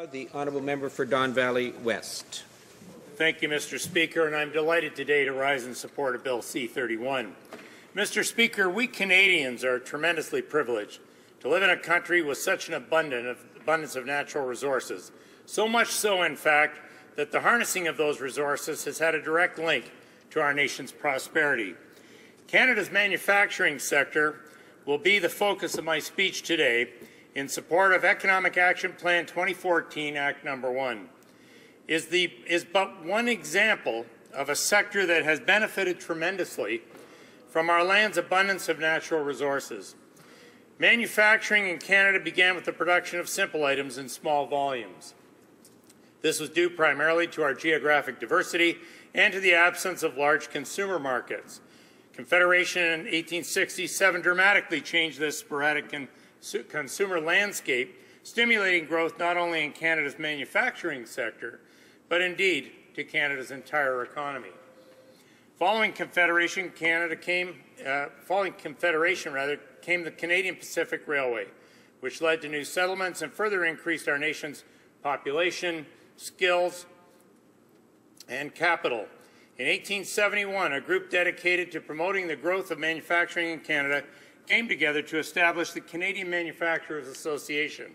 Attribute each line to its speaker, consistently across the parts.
Speaker 1: The honourable member for Don Valley West.
Speaker 2: Thank you, Mr. Speaker, and I'm delighted today to rise in support of Bill C-31. Mr. Speaker, we Canadians are tremendously privileged to live in a country with such an abundance of natural resources, so much so, in fact, that the harnessing of those resources has had a direct link to our nation's prosperity. Canada's manufacturing sector will be the focus of my speech today in support of Economic Action Plan 2014, Act No. 1, is but one example of a sector that has benefited tremendously from our land's abundance of natural resources. Manufacturing in Canada began with the production of simple items in small volumes. This was due primarily to our geographic diversity and to the absence of large consumer markets. Confederation in 1867 dramatically changed this sporadic consumer landscape, stimulating growth not only in Canada's manufacturing sector, but indeed to Canada's entire economy. Following Confederation, came the Canadian Pacific Railway, which led to new settlements and further increased our nation's population, skills, and capital. In 1871, a group dedicated to promoting the growth of manufacturing in Canada came together to establish the Canadian Manufacturers Association.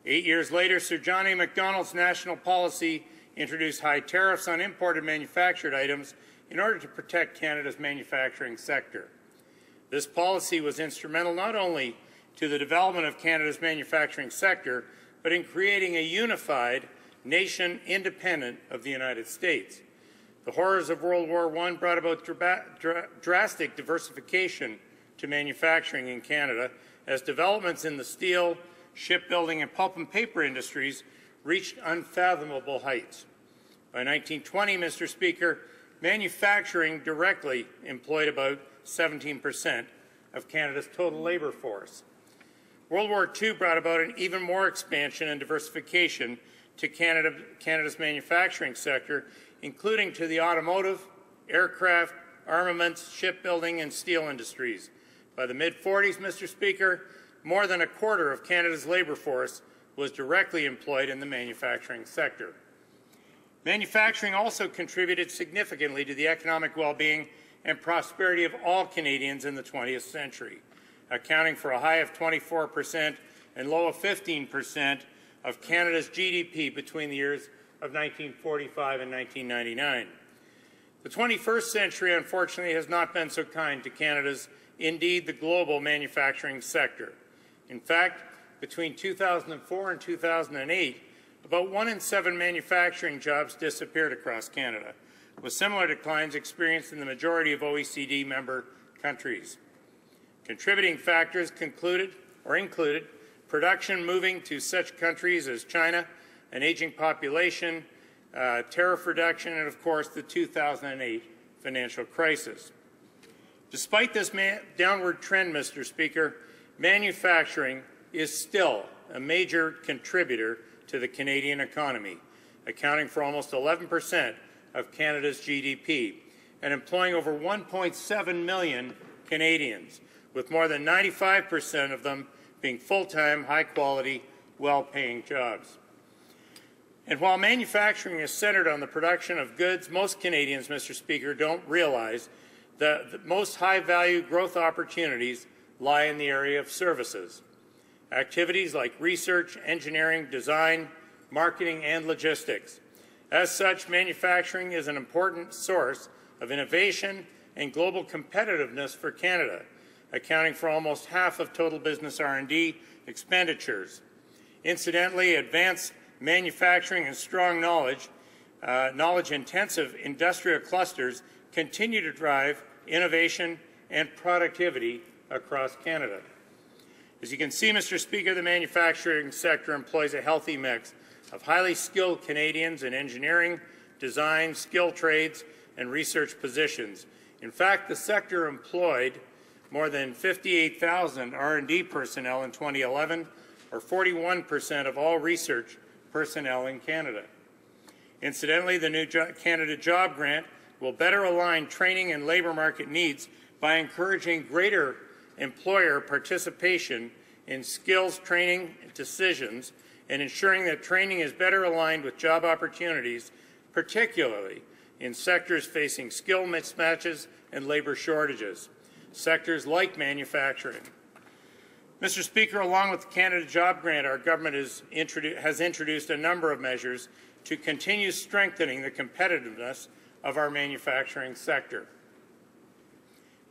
Speaker 2: 8 years later, Sir John A. Macdonald's national policy introduced high tariffs on imported manufactured items in order to protect Canada's manufacturing sector. This policy was instrumental not only to the development of Canada's manufacturing sector, but in creating a unified nation independent of the United States. The horrors of World War I brought about drastic diversification to manufacturing in Canada as developments in the steel, shipbuilding, and pulp and paper industries reached unfathomable heights. By 1920, Mr. Speaker, manufacturing directly employed about 17% of Canada's total labour force. World War II brought about an even more expansion and diversification to Canada's manufacturing sector, including to the automotive, aircraft, armaments, shipbuilding, and steel industries. By the mid-40s, Mr. Speaker, more than a quarter of Canada's labour force was directly employed in the manufacturing sector. Manufacturing also contributed significantly to the economic well-being and prosperity of all Canadians in the 20th century, accounting for a high of 24% and low of 15% of Canada's GDP between the years of 1945 and 1999. The 21st century, unfortunately, has not been so kind to Canada's, indeed the global manufacturing sector. In fact, between 2004 and 2008, about 1 in 7 manufacturing jobs disappeared across Canada, with similar declines experienced in the majority of OECD member countries. Contributing factors included production moving to such countries as China, an aging population, tariff reduction, and of course the 2008 financial crisis. Despite this downward trend, Mr. Speaker, manufacturing is still a major contributor to the Canadian economy, accounting for almost 11% of Canada's GDP and employing over 1.7 million Canadians, with more than 95% of them being full-time, high-quality, well-paying jobs. And while manufacturing is centered on the production of goods, most Canadians, Mr. Speaker, don't realize that the most high-value growth opportunities lie in the area of services. Activities like research, engineering, design, marketing, and logistics. As such, manufacturing is an important source of innovation and global competitiveness for Canada, accounting for almost half of total business R&D expenditures. Incidentally, advanced manufacturing and strong knowledge-intensive industrial clusters continue to drive innovation and productivity across Canada. As you can see, Mr. Speaker, the manufacturing sector employs a healthy mix of highly skilled Canadians in engineering, design, skilled trades, and research positions. In fact, the sector employed more than 58,000 R&D personnel in 2011, or 41% of all research personnel in Canada. Incidentally, the new Canada Job Grant will better align training and labour market needs by encouraging greater employer participation in skills training decisions and ensuring that training is better aligned with job opportunities, particularly in sectors facing skill mismatches and labor shortages, sectors like manufacturing. Mr. Speaker, along with the Canada Job Grant, our government has introduced a number of measures to continue strengthening the competitiveness of our manufacturing sector.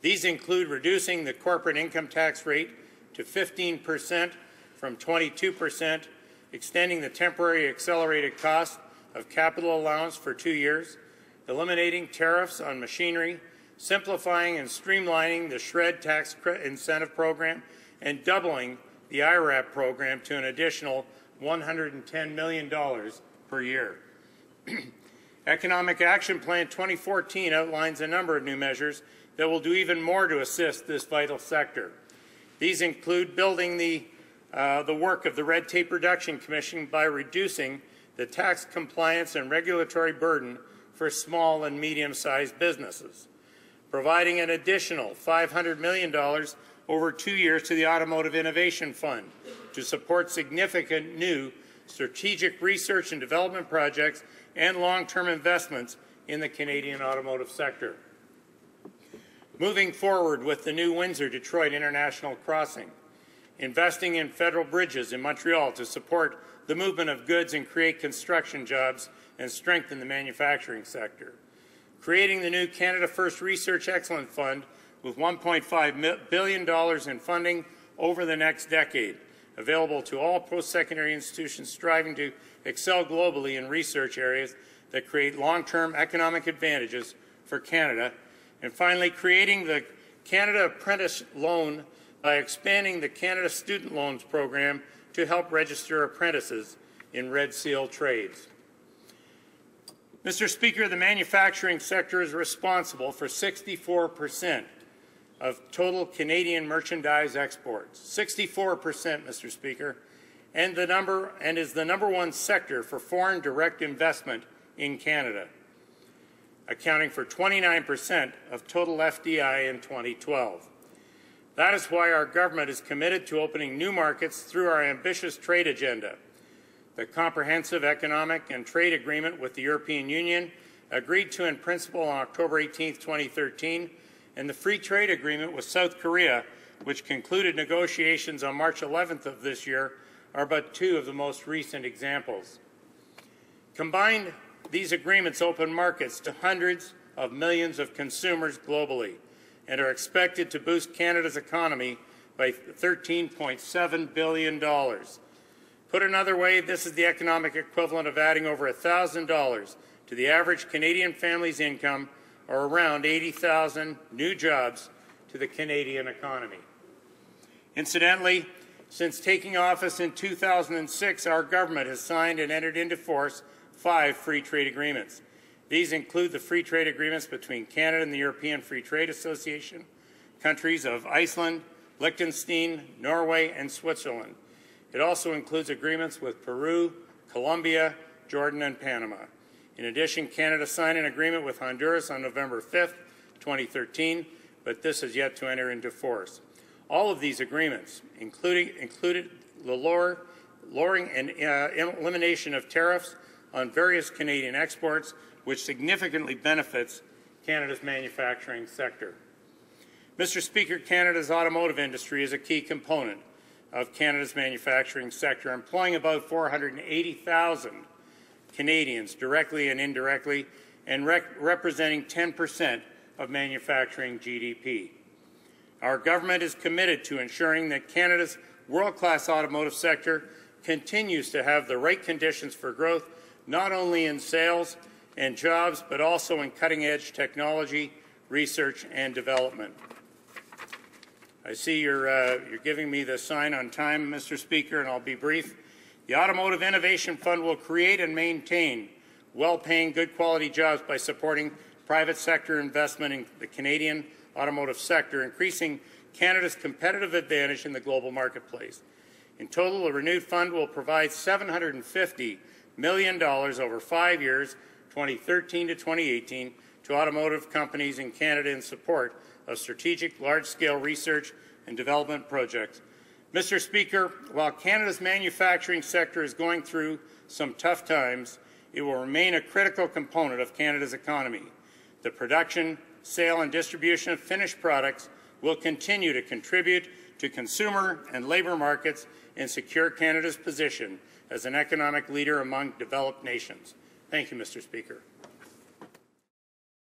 Speaker 2: These include reducing the corporate income tax rate to 15% from 22%, extending the temporary accelerated cost of capital allowance for 2 years, eliminating tariffs on machinery, simplifying and streamlining the SHRED tax incentive program, and doubling the IRAP program to an additional $110 million per year. Economic Action Plan 2014 outlines a number of new measures that will do even more to assist this vital sector. These include building the work of the Red Tape Reduction Commission by reducing the tax compliance and regulatory burden for small and medium-sized businesses, providing an additional $500 million over 2 years to the Automotive Innovation Fund to support significant new strategic research and development projects and long-term investments in the Canadian automotive sector. Moving forward with the new Windsor-Detroit International Crossing, investing in federal bridges in Montreal to support the movement of goods and create construction jobs and strengthen the manufacturing sector, creating the new Canada First Research Excellence Fund with $1.5 billion in funding over the next decade, available to all post-secondary institutions striving to excel globally in research areas that create long-term economic advantages for Canada. And finally, creating the Canada Apprentice Loan by expanding the Canada Student Loans Program to help register apprentices in Red Seal trades. Mr. Speaker, the manufacturing sector is responsible for 64% of total Canadian merchandise exports. 64%, Mr. Speaker, and is the #1 sector for foreign direct investment in Canada, accounting for 29% of total FDI in 2012. That is why our government is committed to opening new markets through our ambitious trade agenda. The Comprehensive Economic and Trade Agreement with the European Union, agreed to in principle on October 18, 2013, and the Free Trade Agreement with South Korea, which concluded negotiations on March 11th of this year, are but two of the most recent examples. Combined, these agreements open markets to hundreds of millions of consumers globally and are expected to boost Canada's economy by $13.7 billion. Put another way, this is the economic equivalent of adding over $1,000 to the average Canadian family's income, or around 80,000 new jobs to the Canadian economy. Incidentally, since taking office in 2006, our government has signed and entered into force 5 free trade agreements. These include the free trade agreements between Canada and the European Free Trade Association, countries of Iceland, Liechtenstein, Norway, and Switzerland. It also includes agreements with Peru, Colombia, Jordan, and Panama. In addition, Canada signed an agreement with Honduras on November 5, 2013, but this has yet to enter into force. All of these agreements included the lowering and elimination of tariffs on various Canadian exports, which significantly benefits Canada's manufacturing sector. Mr. Speaker, Canada's automotive industry is a key component of Canada's manufacturing sector, employing about 480,000 Canadians directly and indirectly, and representing 10% of manufacturing GDP. Our government is committed to ensuring that Canada's world-class automotive sector continues to have the right conditions for growth, not only in sales and jobs, but also in cutting-edge technology, research, and development. I see you're giving me the sign on time, Mr. Speaker, and I'll be brief. The Automotive Innovation Fund will create and maintain well-paying, good-quality jobs by supporting private sector investment in the Canadian automotive sector, increasing Canada's competitive advantage in the global marketplace. In total, the renewed fund will provide $750 million over 5 years, 2013 to 2018, to automotive companies in Canada in support of strategic large-scale research and development projects. Mr. Speaker, while Canada's manufacturing sector is going through some tough times, it will remain a critical component of Canada's economy. The production, sale and distribution of finished products will continue to contribute to consumer and labour markets and secure Canada's position as an economic leader among developed nations. Thank you, Mr. Speaker.